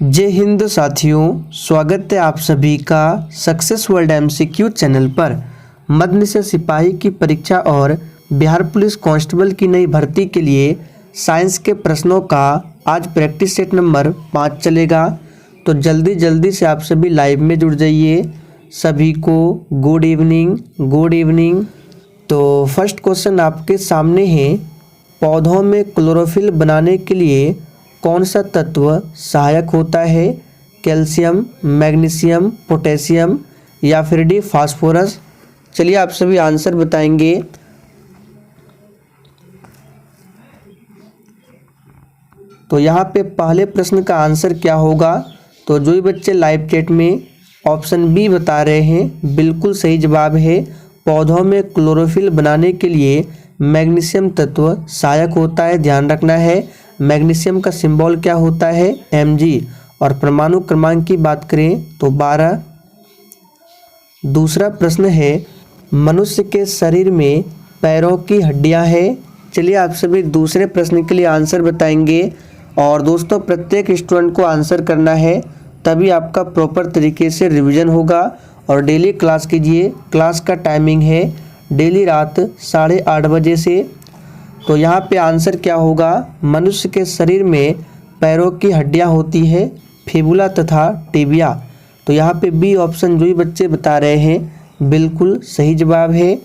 जय हिंद साथियों, स्वागत है आप सभी का सक्सेस वर्ल्ड एमसीक्यू चैनल पर। मद्य से सिपाही की परीक्षा और बिहार पुलिस कांस्टेबल की नई भर्ती के लिए साइंस के प्रश्नों का आज प्रैक्टिस सेट नंबर 5 चलेगा। तो जल्दी से आप सभी लाइव में जुड़ जाइए। सभी को गुड इवनिंग। तो फर्स्ट क्वेश्चन आपके सामने है, पौधों में क्लोरोफिल बनाने के लिए कौन सा तत्व सहायक होता है? कैल्शियम, मैग्नीशियम, पोटेशियम या फिर डी फास्फोरस। चलिए आप सभी आंसर बताएंगे। तो यहाँ पे पहले प्रश्न का आंसर क्या होगा? तो जो भी बच्चे लाइव चैट में ऑप्शन बी बता रहे हैं, बिल्कुल सही जवाब है। पौधों में क्लोरोफिल बनाने के लिए मैग्नीशियम तत्व सहायक होता है, ध्यान रखना है। मैग्नीशियम का सिंबल क्या होता है? Mg। और परमाणु क्रमांक की बात करें तो 12। दूसरा प्रश्न है, मनुष्य के शरीर में पैरों की हड्डियां हैं। चलिए आप सभी दूसरे प्रश्न के लिए आंसर बताएंगे। और दोस्तों, प्रत्येक स्टूडेंट को आंसर करना है, तभी आपका प्रॉपर तरीके से रिवीजन होगा। और डेली क्लास कीजिए। क्लास का टाइमिंग है डेली रात 8:30 बजे से। तो यहाँ पे आंसर क्या होगा? मनुष्य के शरीर में पैरों की हड्डियाँ होती है, फिबुला तथा टिबिया। तो यहाँ पे बी ऑप्शन जो ही बच्चे बता रहे हैं, बिल्कुल सही जवाब है।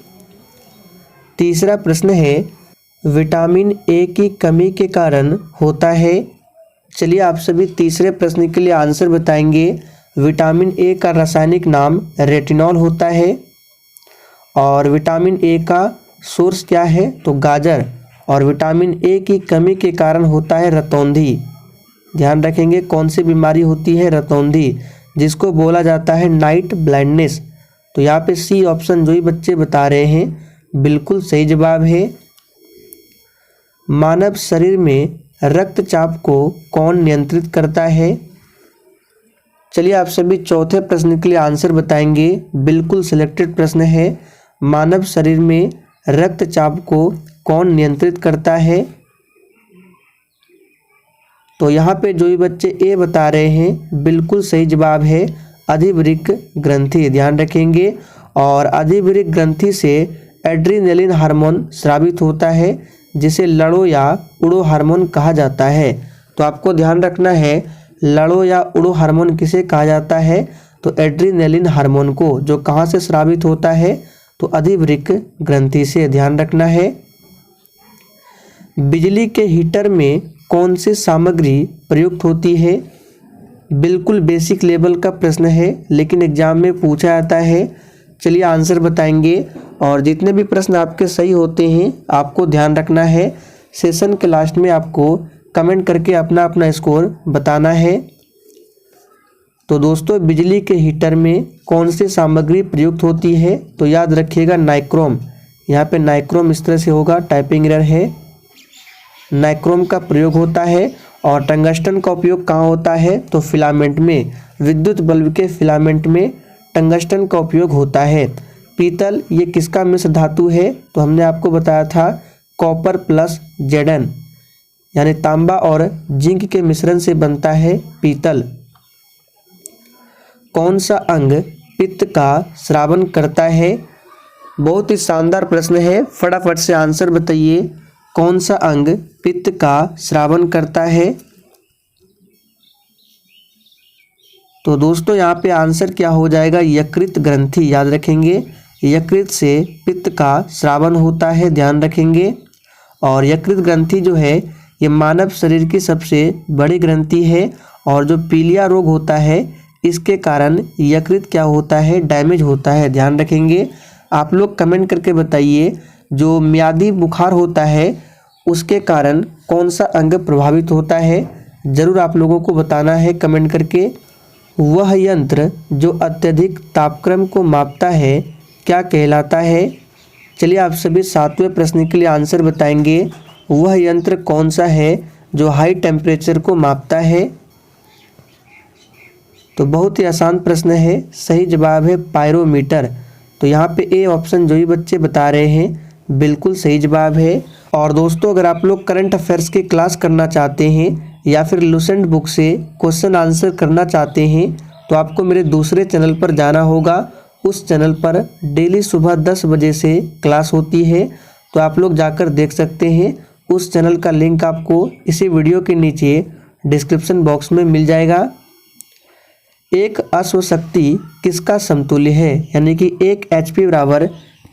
तीसरा प्रश्न है, विटामिन ए की कमी के कारण होता है। चलिए आप सभी तीसरे प्रश्न के लिए आंसर बताएंगे। विटामिन ए का रासायनिक नाम रेटिनॉल होता है। और विटामिन ए का सोर्स क्या है? तो गाजर। और विटामिन ए की कमी के कारण होता है रतौंधी। ध्यान रखेंगे, कौन सी बीमारी होती है? रतौंधी, जिसको बोला जाता है नाइट ब्लाइंडनेस। तो यहाँ पे सी ऑप्शन जो ही बच्चे बता रहे हैं, बिल्कुल सही जवाब है। मानव शरीर में रक्तचाप को कौन नियंत्रित करता है? चलिए आप सभी चौथे प्रश्न के लिए आंसर बताएंगे। बिल्कुल सिलेक्टेड प्रश्न है, मानव शरीर में रक्तचाप को कौन नियंत्रित करता है? तो यहाँ पे जो भी बच्चे ए बता रहे हैं, बिल्कुल सही जवाब है, अधिवृक्क ग्रंथि। ध्यान रखेंगे। और अधिवृक्क ग्रंथि से एड्रीनलिन हार्मोन स्रावित होता है, जिसे लड़ो या उड़ो हार्मोन कहा जाता है। तो आपको ध्यान रखना है, लड़ो या उड़ो हार्मोन किसे कहा जाता है? तो एड्रीनलिन हार्मोन को, जो कहाँ से स्रावित होता है? तो अधिवृक्क ग्रंथि से। ध्यान रखना है। बिजली के हीटर में कौन सी सामग्री प्रयुक्त होती है? बिल्कुल बेसिक लेवल का प्रश्न है, लेकिन एग्जाम में पूछा जाता है। चलिए आंसर बताएंगे। और जितने भी प्रश्न आपके सही होते हैं, आपको ध्यान रखना है, सेशन के लास्ट में आपको कमेंट करके अपना अपना स्कोर बताना है। तो दोस्तों, बिजली के हीटर में कौन सी सामग्री प्रयुक्त होती है? तो याद रखिएगा नाइक्रोम। यहाँ पे नाइक्रोम इस तरह से होगा, टाइपिंग एरर है। नाइक्रोम का प्रयोग होता है। और टंगस्टन का उपयोग कहाँ होता है? तो फिलामेंट में, विद्युत बल्ब के फिलामेंट में टंगस्टन का उपयोग होता है। पीतल, ये किसका मिश्र धातु है? तो हमने आपको बताया था कॉपर प्लस जेडन, यानी तांबा और जिंक के मिश्रण से बनता है पीतल। कौन सा अंग पित्त का स्रावन करता है? बहुत ही शानदार प्रश्न है, फटाफट से आंसर बताइए। कौन सा अंग पित्त का स्रावन करता है? तो दोस्तों, यहाँ पे आंसर क्या हो जाएगा? यकृत ग्रंथि। याद रखेंगे, यकृत से पित्त का स्रावन होता है, ध्यान रखेंगे। और यकृत ग्रंथि जो है, ये मानव शरीर की सबसे बड़ी ग्रंथि है। और जो पीलिया रोग होता है, इसके कारण यकृत क्या होता है? डैमेज होता है, ध्यान रखेंगे। आप लोग कमेंट करके बताइए, जो मियादी बुखार होता है, उसके कारण कौन सा अंग प्रभावित होता है? ज़रूर आप लोगों को बताना है कमेंट करके। वह यंत्र जो अत्यधिक तापक्रम को मापता है, क्या कहलाता है? चलिए आप सभी सातवें प्रश्न के लिए आंसर बताएंगे। वह यंत्र कौन सा है जो हाई टेम्परेचर को मापता है? तो बहुत ही आसान प्रश्न है, सही जवाब है पायरोमीटर। तो यहाँ पे ए ऑप्शन जो ही बच्चे बता रहे हैं, बिल्कुल सही जवाब है। और दोस्तों, अगर आप लोग करंट अफेयर्स की क्लास करना चाहते हैं या फिर लुसेंट बुक से क्वेश्चन आंसर करना चाहते हैं तो आपको मेरे दूसरे चैनल पर जाना होगा। उस चैनल पर डेली सुबह 10 बजे से क्लास होती है, तो आप लोग जाकर देख सकते हैं। उस चैनल का लिंक आपको इसी वीडियो के नीचे डिस्क्रिप्शन बॉक्स में मिल जाएगा। एक अश्व शक्ति किसका समतुल्य है, यानी कि 1 HP बराबर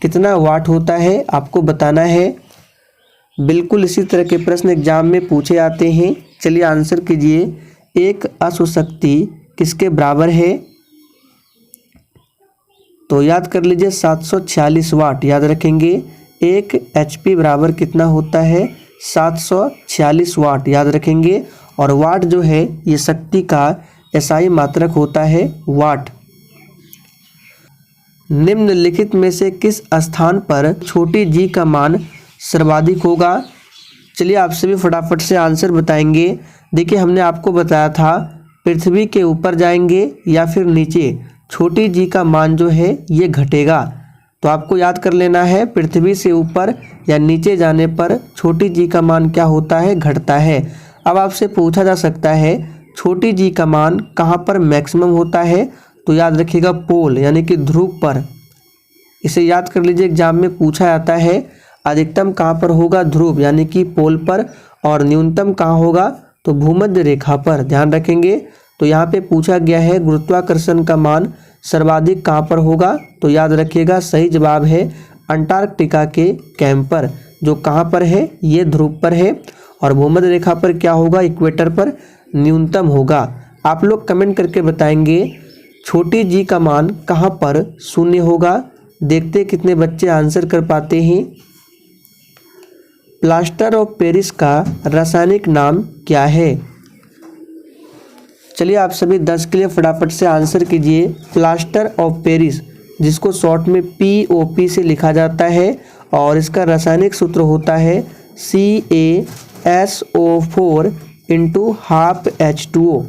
कितना वाट होता है, आपको बताना है। बिल्कुल इसी तरह के प्रश्न एग्जाम में पूछे आते हैं। चलिए आंसर कीजिए। एक अश्व शक्ति किसके बराबर है? तो याद कर लीजिए 746 वाट याद रखेंगे। 1 HP बराबर कितना होता है? 746 वाट याद रखेंगे। और वाट जो है ये शक्ति का SI मात्रक होता है वाट। निम्नलिखित में से किस स्थान पर छोटी g का मान सर्वाधिक होगा? चलिए आप सभी फटाफट से आंसर बताएंगे। देखिए हमने आपको बताया था पृथ्वी के ऊपर जाएंगे या फिर नीचे, छोटी g का मान जो है ये घटेगा। तो आपको याद कर लेना है पृथ्वी से ऊपर या नीचे जाने पर छोटी g का मान क्या होता है? घटता है। अब आपसे पूछा जा सकता है छोटी g का मान कहाँ पर मैक्सिमम होता है? तो याद रखिएगा पोल यानी कि ध्रुव पर। इसे याद कर लीजिए, एग्जाम में पूछा जाता है। अधिकतम कहाँ पर होगा? ध्रुव यानी कि पोल पर। और न्यूनतम कहाँ होगा? तो भूमध्य रेखा पर, ध्यान रखेंगे। तो यहाँ पे पूछा गया है गुरुत्वाकर्षण का मान सर्वाधिक कहाँ पर होगा? तो याद रखिएगा सही जवाब है अंटार्कटिका के कैंप पर, जो कहाँ पर है? ये ध्रुव पर है। और भूमध्य रेखा पर क्या होगा? इक्वेटर पर न्यूनतम होगा। आप लोग कमेंट करके बताएंगे छोटी g का मान कहाँ पर शून्य होगा। देखते कितने बच्चे आंसर कर पाते हैं। प्लास्टर ऑफ पेरिस का रासायनिक नाम क्या है? चलिए आप सभी 10 के लिए फटाफट से आंसर कीजिए। प्लास्टर ऑफ पेरिस, जिसको शॉर्ट में POP से लिखा जाता है, और इसका रासायनिक सूत्र होता है CaSO4 × ½ H2O।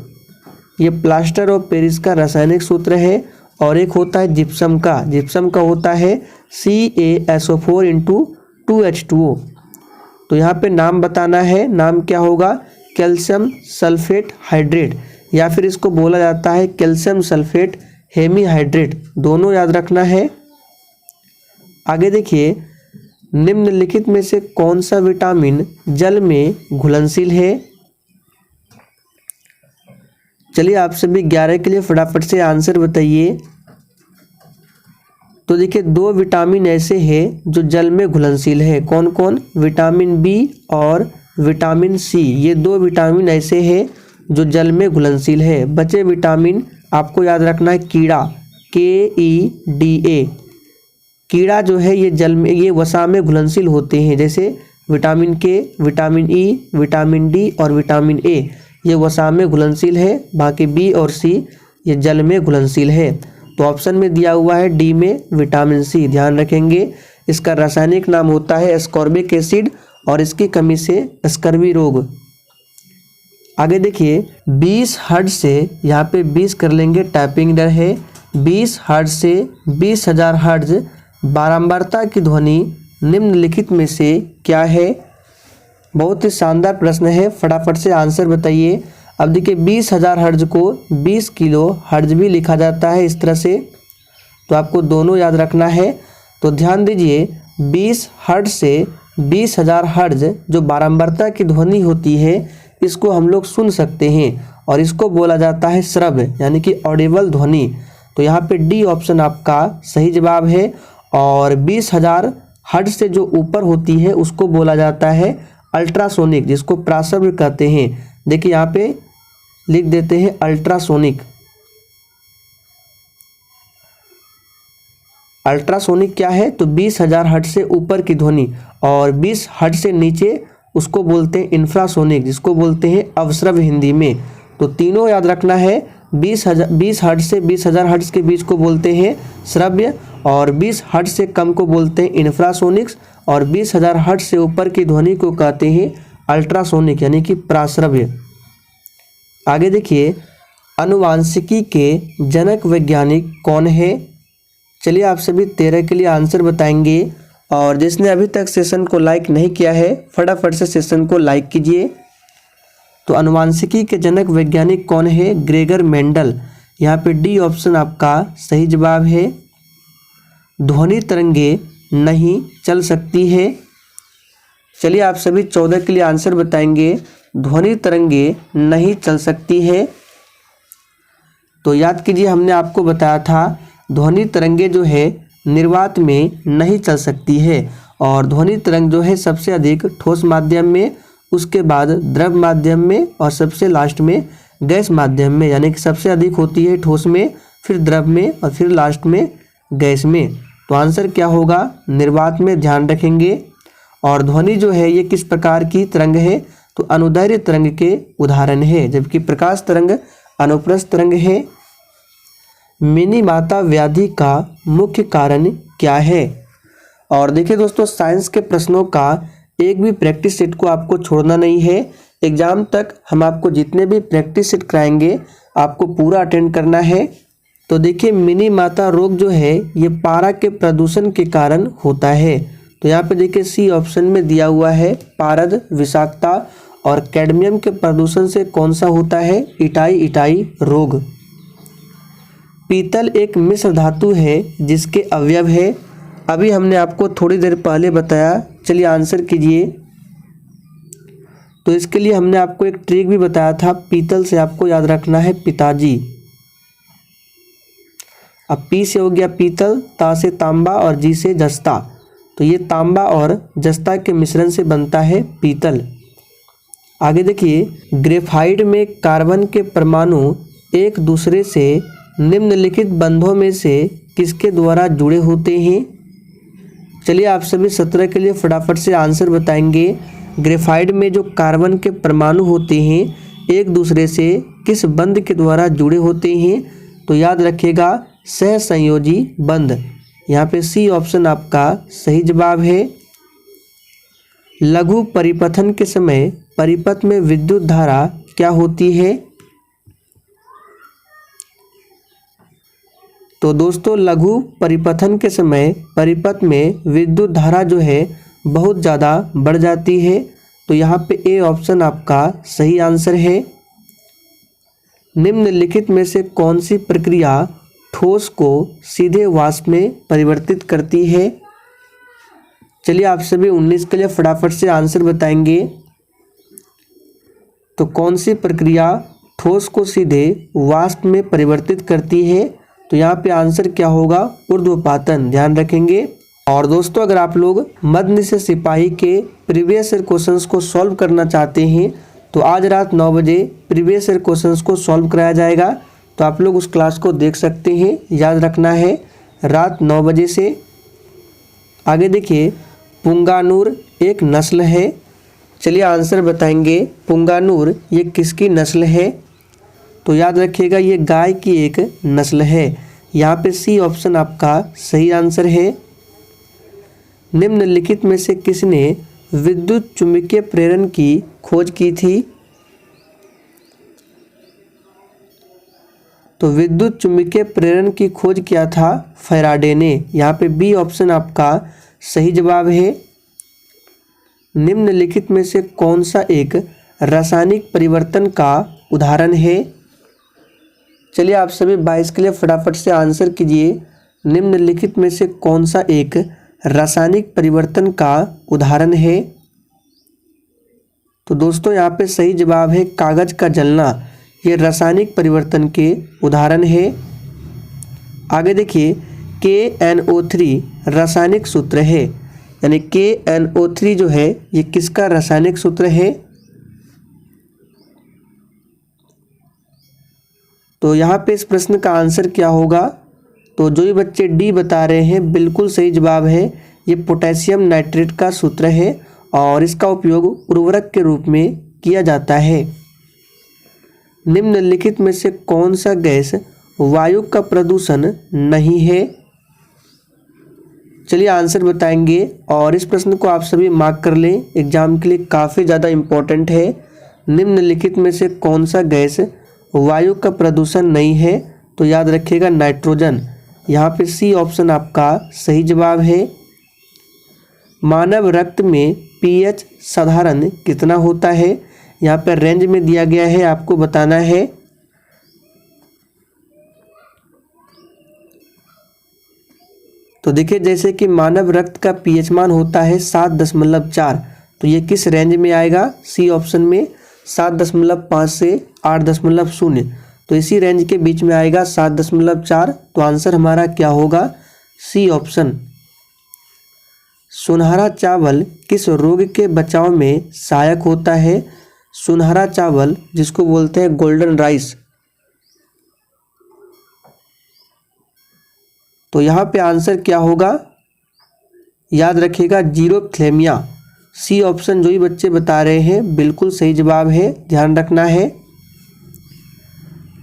ये प्लास्टर ऑफ पेरिस का रासायनिक सूत्र है। और एक होता है जिप्सम का होता है CaSO4 × 2H2O। तो यहाँ पे नाम बताना है, नाम क्या होगा? कैल्शियम सल्फेट हाइड्रेट, या फिर इसको बोला जाता है कैल्शियम सल्फेट हेमीहाइड्रेट, दोनों याद रखना है। आगे देखिए, निम्नलिखित में से कौन सा विटामिन जल में घुलनशील है? चलिए आप सभी 11 के लिए फटाफट से आंसर बताइए। तो देखिए 2 विटामिन ऐसे हैं जो जल में घुलनशील है। कौन कौन? विटामिन B और विटामिन C। ये 2 विटामिन ऐसे हैं जो जल में घुलनशील है। बचे विटामिन आपको याद रखना है कीड़ा, KEDA। कीड़ा जो है ये जल में, ये वसा में घुलनशील होते हैं। जैसे vitamin K, vitamin E, vitamin D और विटामिन A ये वसा में घुलनशील है। बाकी B और C ये जल में घुलनशील है। तो ऑप्शन में दिया हुआ है D में विटामिन C, ध्यान रखेंगे। इसका रासायनिक नाम होता है एस्कॉर्बिक एसिड, और इसकी कमी से स्कर्वी रोग। आगे देखिए 20 हर्ट्ज से, यहाँ पे 20 कर लेंगे, टाइपिंग दर है। 20 हर्ट्ज से 20,000 हर्ट्ज बारंबारता की ध्वनि निम्नलिखित में से क्या है? बहुत ही शानदार प्रश्न है, फटाफट से आंसर बताइए। अब देखिए 20,000 हर्ट्ज को 20 किलो हर्ट्ज भी लिखा जाता है इस तरह से, तो आपको दोनों याद रखना है। तो ध्यान दीजिए 20 हर्ट्ज से 20,000 हर्ट्ज जो बारंबारता की ध्वनि होती है, इसको हम लोग सुन सकते हैं, और इसको बोला जाता है श्रव्य यानी कि ऑडिबल ध्वनि। तो यहाँ पे D ऑप्शन आपका सही जवाब है। और 20,000 हर्ट्ज से जो ऊपर होती है उसको बोला जाता है अल्ट्रासोनिक, जिसको प्राश्रव्य कहते हैं। देखिए यहाँ पे लिख देते हैं अल्ट्रासोनिक। अल्ट्रासोनिक क्या है? तो 20,000 हर्ट्ज से ऊपर की ध्वनि, और 20 हर्ट्ज से नीचे उसको बोलते हैं इंफ्रासोनिक, जिसको बोलते हैं अवश्रव्य हिंदी में। तो तीनों याद रखना है। 20 हर्ट्ज से 20,000 हर्ट्ज के बीच को बोलते हैं श्रव्य, और 20 हर्ट्ज से कम को बोलते हैं इंफ्रासोनिक्स, और 20,000 हर्ट्ज से ऊपर की ध्वनि को कहते हैं अल्ट्रासोनिक यानी कि प्राश्रव्य। आगे देखिए आनुवांशिकी के जनक वैज्ञानिक कौन है? चलिए आप सभी 13 के लिए आंसर बताएंगे। और जिसने अभी तक सेशन को लाइक नहीं किया है फटाफट से सेशन को लाइक कीजिए। तो तो अनुवांशिकी के जनक वैज्ञानिक कौन है? Gregor Mendel. यहाँ पे डी ऑप्शन आपका सही जवाब है। ध्वनि तरंगे नहीं चल सकती है। चलिए आप सभी 14 के लिए आंसर बताएंगे। ध्वनि तरंगे नहीं चल सकती है। तो याद कीजिए, हमने आपको बताया था ध्वनि तरंगे जो है निर्वात में नहीं चल सकती है, और ध्वनि तरंग जो है सबसे अधिक ठोस माध्यम में, उसके बाद द्रव माध्यम में, और सबसे लास्ट में गैस माध्यम में। यानी कि सबसे अधिक होती है ठोस में, फिर द्रव में, और फिर लास्ट में गैस में। तो आंसर क्या होगा? निर्वात में। ध्यान रखेंगे। और ध्वनि जो है ये किस प्रकार की तरंग है? तो अनुदैर्घ्य तरंग के उदाहरण है, जबकि प्रकाश तरंग अनुप्रस्थ तरंग है। मिनीमाता व्याधि का मुख्य कारण क्या है? और देखिए दोस्तों, साइंस के प्रश्नों का एक भी प्रैक्टिस सेट को आपको छोड़ना नहीं है। एग्जाम तक हम आपको जितने भी प्रैक्टिस सेट कराएंगे आपको पूरा अटेंड करना है। तो देखिए, मिनीमाता रोग जो है ये पारा के प्रदूषण के कारण होता है। तो यहाँ पे देखिए सी ऑप्शन में दिया हुआ है, पारद, विषाक्तता और कैडमियम के प्रदूषण से कौन सा होता है? इटाई रोग। पीतल एक मिश्र धातु है जिसके अवयव है। अभी हमने आपको थोड़ी देर पहले बताया। चलिए आंसर कीजिए। तो इसके लिए हमने आपको एक ट्रिक भी बताया था। पीतल से आपको याद रखना है पिताजी। अब पी से हो गया पीतल, ता से तांबा और जी से जस्ता। तो ये तांबा और जस्ता के मिश्रण से बनता है पीतल। आगे देखिए, ग्रेफाइट में कार्बन के परमाणु एक दूसरे से निम्नलिखित बंधों में से किसके द्वारा जुड़े होते हैं? चलिए आप सभी 17 के लिए फटाफट से आंसर बताएंगे। ग्रेफाइट में जो कार्बन के परमाणु होते हैं एक दूसरे से किस बंध के द्वारा जुड़े होते हैं? तो याद रखिएगा, सहसंयोजी बंध। यहाँ पे सी ऑप्शन आपका सही जवाब है। लघु परिपथन के समय परिपथ में विद्युत धारा क्या होती है? तो दोस्तों, लघु परिपथन के समय परिपथ में विद्युत धारा जो है बहुत ज़्यादा बढ़ जाती है। तो यहाँ पे ए ऑप्शन आपका सही आंसर है। निम्नलिखित में से कौन सी प्रक्रिया ठोस को सीधे वाष्प में परिवर्तित करती है? चलिए आप सभी 19 के लिए फटाफट से आंसर बताएंगे। तो कौन सी प्रक्रिया ठोस को सीधे वाष्प में परिवर्तित करती है? तो यहाँ पे आंसर क्या होगा? ऊर्ध्वपातन। ध्यान रखेंगे। और दोस्तों, अगर आप लोग मध्य से सिपाही के प्रीवियस ईयर क्वेश्चंस को सॉल्व करना चाहते हैं तो आज रात 9 बजे प्रीवियस ईयर क्वेश्चंस को सॉल्व कराया जाएगा। तो आप लोग उस क्लास को देख सकते हैं। याद रखना है, रात 9 बजे से। आगे देखिए, पुंगानुर एक नस्ल है। चलिए आंसर बताएंगे। पुंगानुर ये किसकी नस्ल है? तो याद रखिएगा, ये गाय की एक नस्ल है। यहाँ पे सी ऑप्शन आपका सही आंसर है। निम्नलिखित में से किसने विद्युत चुम्बकीय प्रेरण की खोज की थी? तो विद्युत चुम्बकीय प्रेरण की खोज किया था फैराडे ने। यहाँ पे बी ऑप्शन आपका सही जवाब है। निम्नलिखित में से कौन सा एक रासायनिक परिवर्तन का उदाहरण है? चलिए आप सभी 22 के लिए फटाफट से आंसर कीजिए। निम्नलिखित में से कौन सा एक रासायनिक परिवर्तन का उदाहरण है? तो दोस्तों, यहाँ पे सही जवाब है कागज का जलना। ये रासायनिक परिवर्तन के उदाहरण है। आगे देखिए, KNO3 रासायनिक सूत्र है। यानी KNO3 जो है ये किसका रासायनिक सूत्र है? तो यहाँ पे इस प्रश्न का आंसर क्या होगा? तो जो ये बच्चे डी बता रहे हैं बिल्कुल सही जवाब है। ये पोटेशियम नाइट्रेट का सूत्र है और इसका उपयोग उर्वरक के रूप में किया जाता है। निम्नलिखित में से कौन सा गैस वायु का प्रदूषण नहीं है? चलिए आंसर बताएंगे। और इस प्रश्न को आप सभी मार्क कर लें, एग्जाम के लिए काफ़ी ज़्यादा इम्पोर्टेंट है। निम्नलिखित में से कौन सा गैस वायु का प्रदूषण नहीं है? तो याद रखिएगा नाइट्रोजन। यहाँ पे सी ऑप्शन आपका सही जवाब है। मानव रक्त में pH साधारण कितना होता है? यहाँ पर रेंज में दिया गया है, आपको बताना है। तो देखिए जैसे कि मानव रक्त का पीएच मान होता है 7.4, तो ये किस रेंज में आएगा? सी ऑप्शन में 7.5 से 8.0, तो इसी रेंज के बीच में आएगा 7.4। तो आंसर हमारा क्या होगा? C option. सुनहरा चावल किस रोग के बचाव में सहायक होता है? सुनहरा चावल जिसको बोलते हैं गोल्डन राइस, तो यहाँ पे आंसर क्या होगा? याद रखिएगा जीरोथ्लेमिया। सी ऑप्शन जो ही बच्चे बता रहे हैं बिल्कुल सही जवाब है, ध्यान रखना है।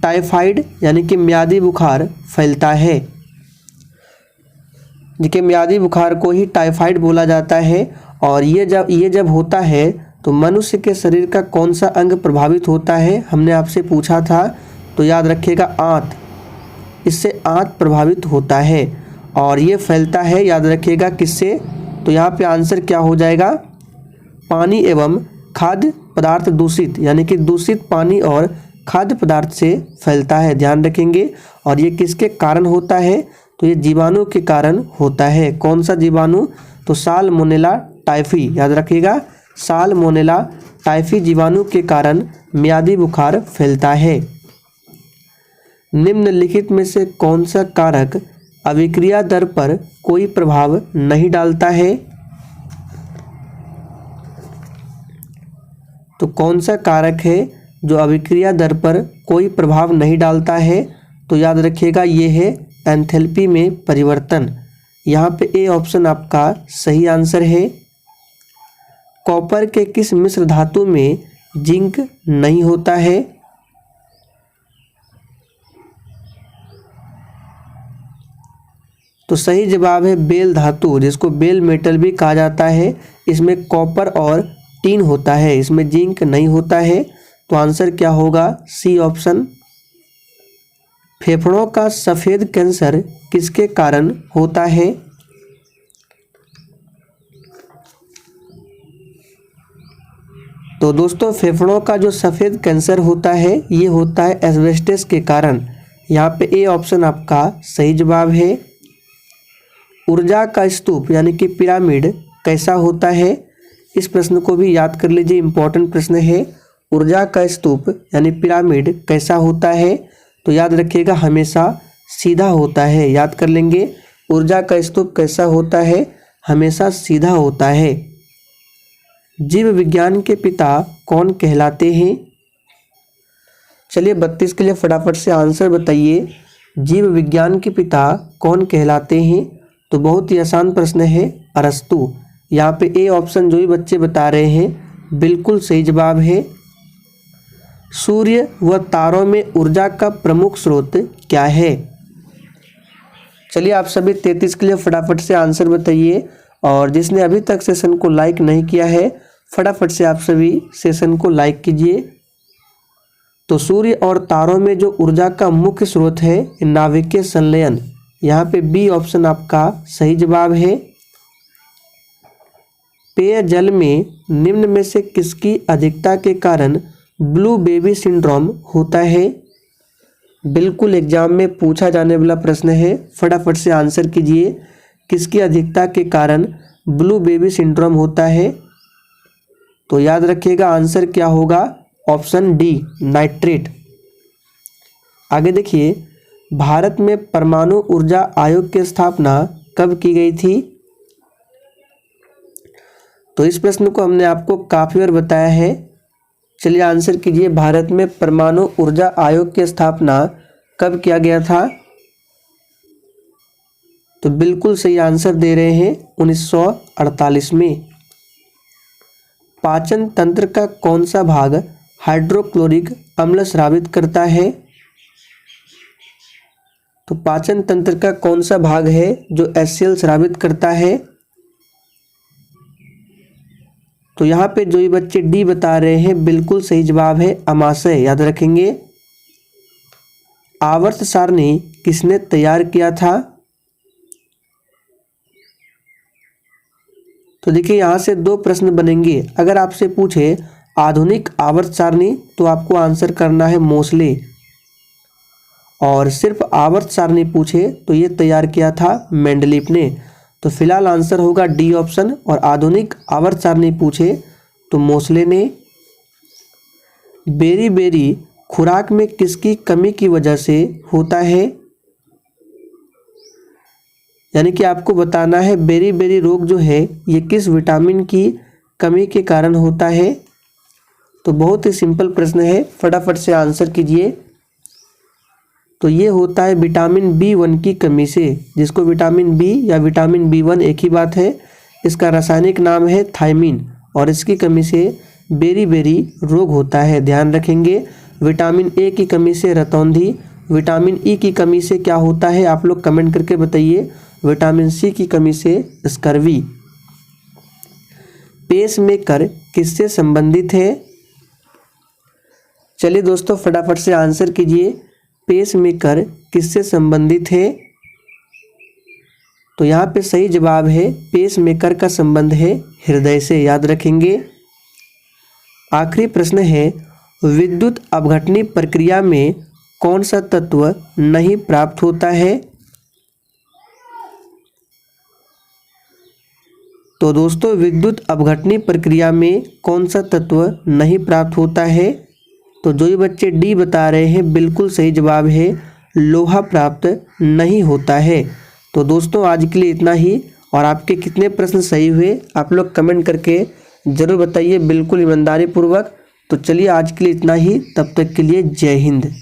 टाइफाइड यानी कि म्यादी बुखार फैलता है, देखिए म्यादी बुखार को ही टाइफाइड बोला जाता है। और ये जब होता है तो मनुष्य के शरीर का कौन सा अंग प्रभावित होता है? हमने आपसे पूछा था, तो याद रखिएगा आंत, इससे आंत प्रभावित होता है और ये फैलता है, याद रखिएगा किससे? तो यहाँ पे आंसर क्या हो जाएगा? पानी एवं खाद्य पदार्थ दूषित, यानी कि दूषित पानी और खाद्य पदार्थ से फैलता है, ध्यान रखेंगे। और ये किसके कारण होता है? तो ये जीवाणु के कारण होता है। कौन सा जीवाणु? तो साल्मोनेला टाइफी, याद रखिएगा साल्मोनेला टाइफी जीवाणु के कारण म्यादी बुखार फैलता है। निम्नलिखित में से कौन सा कारक अभिक्रिया दर पर कोई प्रभाव नहीं डालता है? तो कौन सा कारक है जो अभिक्रिया दर पर कोई प्रभाव नहीं डालता है? तो याद रखिएगा ये है एंथैल्पी में परिवर्तन। यहाँ पे ए ऑप्शन आपका सही आंसर है। कॉपर के किस मिश्र धातु में जिंक नहीं होता है? तो सही जवाब है बेल धातु, जिसको बेल मेटल भी कहा जाता है। इसमें कॉपर और टीन होता है, इसमें जिंक नहीं होता है। तो आंसर क्या होगा? C option. फेफड़ों का सफेद कैंसर किसके कारण होता है? तो दोस्तों फेफड़ों का जो सफेद कैंसर होता है ये होता है एस्बेस्टस के कारण। यहाँ पे ए ऑप्शन आपका सही जवाब है। ऊर्जा का स्तूप यानी कि पिरामिड कैसा होता है? इस प्रश्न को भी याद कर लीजिए, इंपॉर्टेंट प्रश्न है। ऊर्जा का स्तूप यानी पिरामिड कैसा होता है? तो याद रखिएगा हमेशा सीधा होता है, याद कर लेंगे। ऊर्जा का स्तूप कैसा होता है? हमेशा सीधा होता है। जीव विज्ञान के पिता कौन कहलाते हैं? चलिए 32 के लिए फटाफट से आंसर बताइए। जीव विज्ञान के पिता कौन कहलाते हैं? तो बहुत ही आसान प्रश्न है, अरस्तु। यहाँ पे ए ऑप्शन जो ही बच्चे बता रहे हैं बिल्कुल सही जवाब है। सूर्य व तारों में ऊर्जा का प्रमुख स्रोत क्या है? चलिए आप सभी 33 के लिए फटाफट से आंसर बताइए। और जिसने अभी तक सेशन को लाइक नहीं किया है फटाफट से आप सभी सेशन को लाइक कीजिए। तो सूर्य और तारों में जो ऊर्जा का मुख्य स्रोत है नाभिकीय संलयन, यहाँ पे बी ऑप्शन आपका सही जवाब है। पेयजल में निम्न में से किसकी अधिकता के कारण ब्लू बेबी सिंड्रोम होता है? बिल्कुल एग्जाम में पूछा जाने वाला प्रश्न है, फटाफट से आंसर कीजिए। किसकी अधिकता के कारण ब्लू बेबी सिंड्रोम होता है? तो याद रखिएगा आंसर क्या होगा? Option D nitrate. आगे देखिए, भारत में परमाणु ऊर्जा आयोग की स्थापना कब की गई थी? तो इस प्रश्न को हमने आपको काफी बार बताया है। चलिए आंसर कीजिए, भारत में परमाणु ऊर्जा आयोग की स्थापना कब किया गया था? तो बिल्कुल सही आंसर दे रहे हैं 1948 में। पाचन तंत्र का कौन सा भाग हाइड्रोक्लोरिक अम्ल स्रावित करता है? तो पाचन तंत्र का कौन सा भाग है जो HCl स्रावित करता है? तो यहाँ पे जो ये बच्चे डी बता रहे हैं बिल्कुल सही जवाब है अमाशय, याद रखेंगे। आवर्त सारणी किसने तैयार किया था? तो देखिए यहाँ से दो प्रश्न बनेंगे। अगर आपसे पूछे आधुनिक आवर्त सारणी, तो आपको आंसर करना है मोसले। और सिर्फ आवर्त सारणी पूछे तो ये तैयार किया था मेंडलीफ ने। तो फिलहाल आंसर होगा डी ऑप्शन। और आधुनिक आवर्त सारणी पूछे तो मोसले ने। बेरी बेरी खुराक में किसकी कमी की वजह से होता है? यानी कि आपको बताना है बेरी बेरी रोग जो है ये किस विटामिन की कमी के कारण होता है। तो बहुत ही सिंपल प्रश्न है, फटाफट से आंसर कीजिए। तो ये होता है विटामिन B1 की कमी से, जिसको विटामिन बी या विटामिन B1 एक ही बात है। इसका रासायनिक नाम है थायमिन और इसकी कमी से बेरी बेरी रोग होता है, ध्यान रखेंगे। विटामिन ए की कमी से रतौंधी, विटामिन ई की कमी से क्या होता है आप लोग कमेंट करके बताइए। विटामिन सी की कमी से स्कर्वी। पेसमेकर किससे संबंधित है? चलिए दोस्तों फटाफट से आंसर कीजिए, पेसमेकर किससे संबंधित है? तो यहाँ पे सही जवाब है पेसमेकर का संबंध है हृदय से, याद रखेंगे। आखिरी प्रश्न है, विद्युत अपघटनी प्रक्रिया में कौन सा तत्व नहीं प्राप्त होता है? तो दोस्तों विद्युत अपघटनी प्रक्रिया में कौन सा तत्व नहीं प्राप्त होता है? तो जो ये बच्चे डी बता रहे हैं बिल्कुल सही जवाब है, लोहा प्राप्त नहीं होता है। तो दोस्तों आज के लिए इतना ही। और आपके कितने प्रश्न सही हुए आप लोग कमेंट करके ज़रूर बताइए, बिल्कुल ईमानदारी पूर्वक। तो चलिए आज के लिए इतना ही, तब तक के लिए जय हिंद।